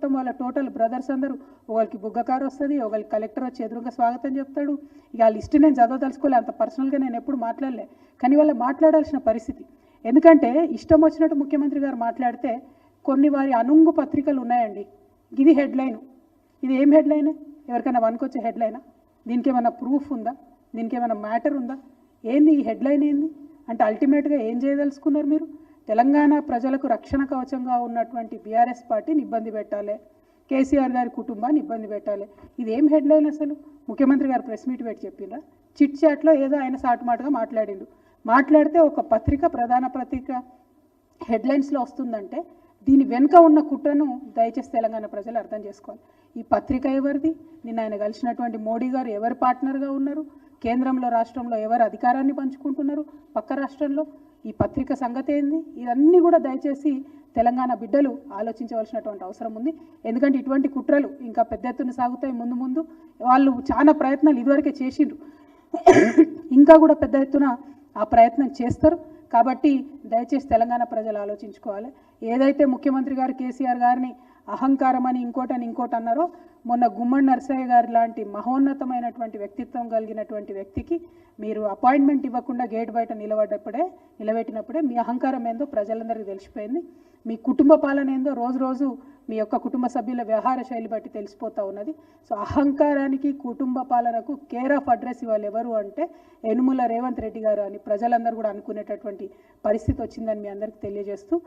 మొత్తం వాళ్ళ total brothers అందరూ ఒకరికి బుగ్గ కారు వస్తుంది, ఒకరికి కలెక్టర్ వచ్చి ఎదురుగా స్వాగతం చెప్తాడు. ఇక ఆ లిస్ట్ నేను చదవదలుచుకోలే, అంత పర్సనల్గా నేను ఎప్పుడు మాట్లాడలే. కానీ వాళ్ళు మాట్లాడాల్సిన పరిస్థితి. ఎందుకంటే ఇష్టం వచ్చినట్టు ముఖ్యమంత్రి గారు మాట్లాడితే కొన్ని వారి అనుంగు పత్రికలు ఉన్నాయండి. ఇది హెడ్లైన్. ఇది ఏం హెడ్లైన్? ఎవరికైనా వనుకొచ్చే హెడ్లైనా? దీనికి ఏమైనా ప్రూఫ్ ఉందా? దీనికి ఏమైనా మ్యాటర్ ఉందా? ఏంది ఈ హెడ్లైన్? ఏంది అంటే అల్టిమేట్గా ఏం చేయదలుచుకున్నారు మీరు? తెలంగాణ ప్రజలకు రక్షణ కవచంగా ఉన్నటువంటి బీఆర్ఎస్ పార్టీని ఇబ్బంది పెట్టాలి, కేసీఆర్ గారి కుటుంబాన్ని ఇబ్బంది పెట్టాలి. ఇదేం హెడ్లైన్ అసలు? ముఖ్యమంత్రి గారు ప్రెస్ మీట్ పెట్టి చెప్పిండ్రా? చిట్ చాట్లో ఏదో ఆయన సాటుమాటుగా మాట్లాడిండు. మాట్లాడితే ఒక పత్రిక, ప్రధాన పత్రిక హెడ్లైన్స్లో వస్తుందంటే దీని వెనుక ఉన్న కుట్రను దయచేసి తెలంగాణ ప్రజలు అర్థం చేసుకోవాలి. ఈ పత్రిక ఎవరిది? నిన్న ఆయన కలిసినటువంటి మోడీ గారు ఎవరు పార్ట్నర్గా ఉన్నారు? కేంద్రంలో రాష్ట్రంలో ఎవరు అధికారాన్ని పంచుకుంటున్నారు? పక్క రాష్ట్రంలో ఈ పత్రిక సంగతి ఏంది? ఇవన్నీ కూడా దయచేసి తెలంగాణ బిడ్డలు ఆలోచించవలసినటువంటి అవసరం ఉంది. ఎందుకంటే ఇటువంటి కుట్రలు ఇంకా పెద్ద ఎత్తున సాగుతాయి. ముందు ముందు వాళ్ళు చాలా ప్రయత్నాలు ఇదివరకే చేసిండ్రు, ఇంకా కూడా పెద్ద ఎత్తున ఆ ప్రయత్నం చేస్తారు. కాబట్టి దయచేసి తెలంగాణ ప్రజలు ఆలోచించుకోవాలి. ఏదైతే ముఖ్యమంత్రి గారు కేసీఆర్ గారిని అహంకారం అని ఇంకోటి అన్నారో, మొన్న గుమ్మడి నరసయ్య గారు లాంటి మహోన్నతమైనటువంటి వ్యక్తిత్వం కలిగినటువంటి వ్యక్తికి మీరు అపాయింట్మెంట్ ఇవ్వకుండా గేట్ బయట నిలబెట్టినప్పుడే మీ అహంకారం ఏందో ప్రజలందరికీ తెలిసిపోయింది. మీ కుటుంబ పాలన ఏందో రోజు రోజు మీ యొక్క కుటుంబ సభ్యుల వ్యవహార శైలి బట్టి తెలిసిపోతూ ఉన్నది. సో అహంకారానికి, కుటుంబ పాలనకు కేర్ ఆఫ్ అడ్రస్ ఇవాళ ఎవరు అంటే యనుమల రేవంత్ రెడ్డి గారు అని ప్రజలందరూ కూడా అనుకునేటటువంటి పరిస్థితి వచ్చిందని మీ అందరికీ తెలియజేస్తూ